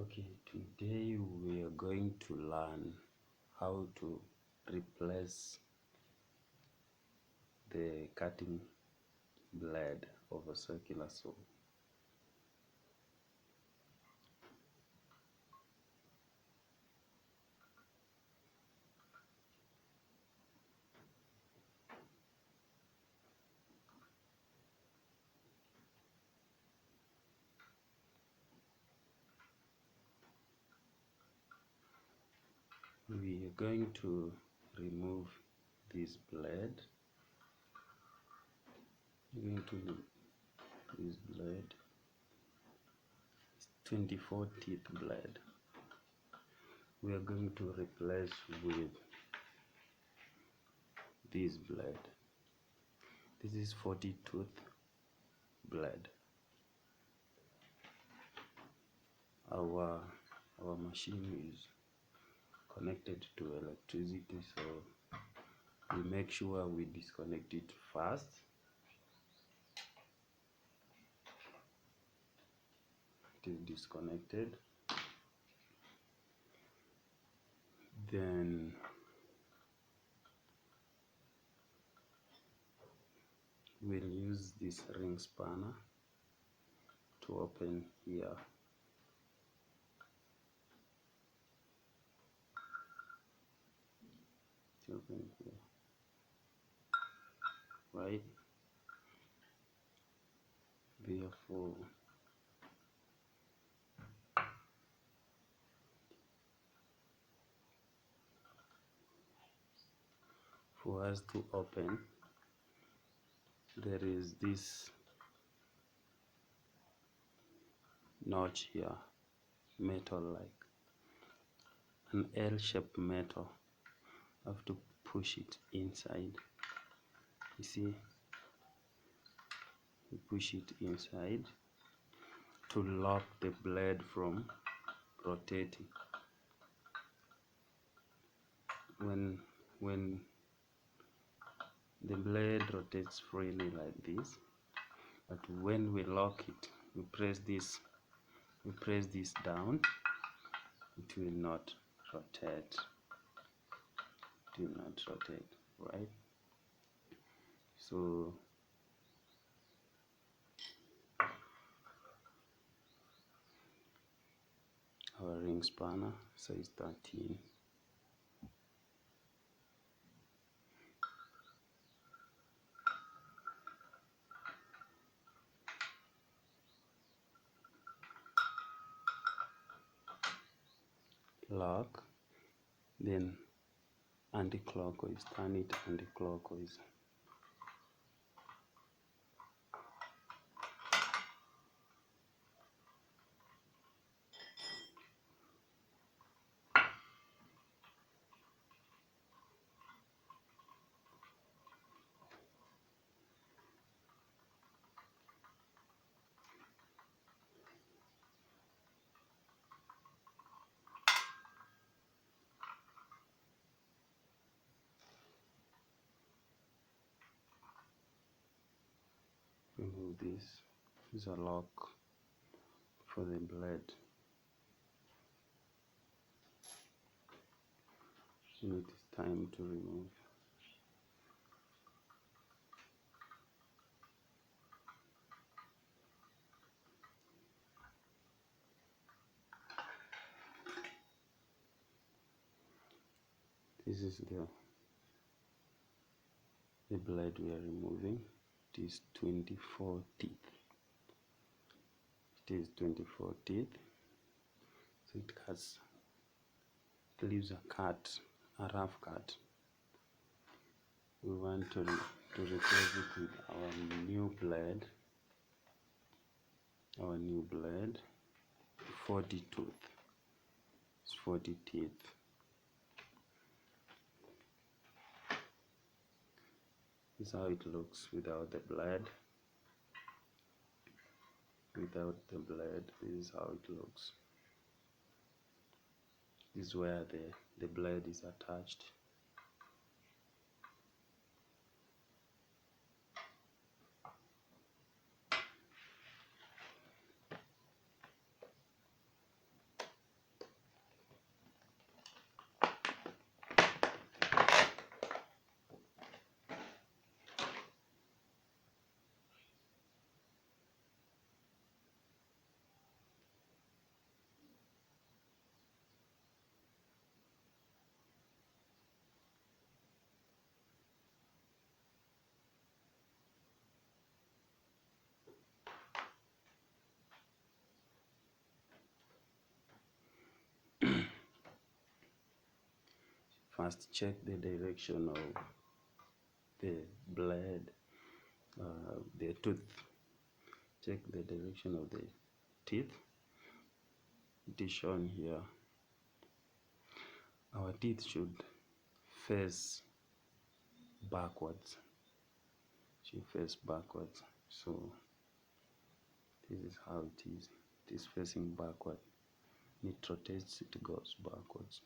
Okay, today we are going to learn how to replace the cutting blade of a circular saw. We are going to remove this blade. We're going to remove this blade. It's 24 teeth blade. We are going to replace with this blade. This is 40 tooth blade. Our machine is connected to electricity, so we make sure we disconnect it first. It is disconnected. Then we'll use this ring spanner to open here. Open here, right? Therefore, for us to open, there is this notch here, metal like an L-shaped metal. I have to push it inside. You see, you push it inside to lock the blade from rotating. When the blade rotates freely like this, but when we lock it, we press this down, it will not rotate. It will not rotate, right? So our ring spanner size 13. Lock, then anti-clockwise, turn it anti-clockwise. Remove this. This is a lock for the blade. And it is time to remove. This is the blade we are removing. It is 24 teeth. It is 24 teeth. So it leaves a rough cut. We want to replace it with our new blade. Our new blade, 40 tooth. It's 40 teeth. This is how it looks without the blade. Without the blade, this is how it looks. This is where the blade is attached. must check the direction of the blade, the tooth. Check the direction of the teeth. It is shown here. Our teeth should face backwards. So this is how it is. It is facing backward. It rotates, it goes backwards.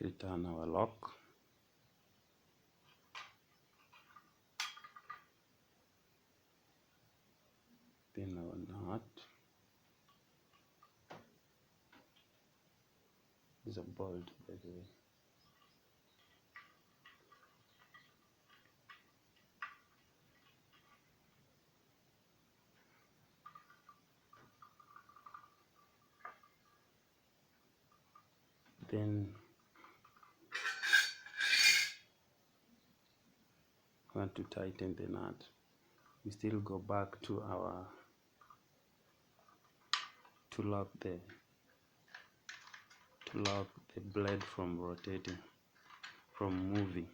Return our lock. Then our nut. Is a bolt, by the way. Then want to tighten the nut. We still go back to our to lock the blade from rotating, from moving.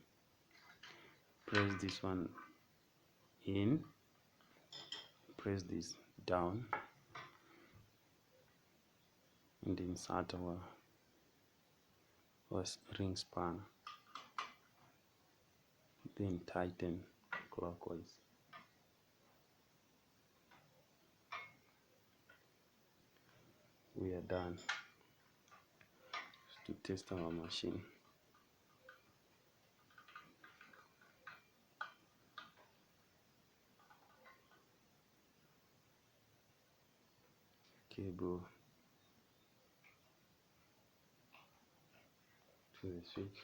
Press this one in, press this down, and insert our ring span. Then tighten clockwise. We are done. Just to test our machine. Cable to the switch,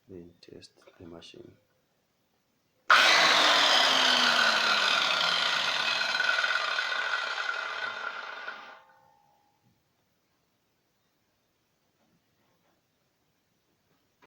then test the machine.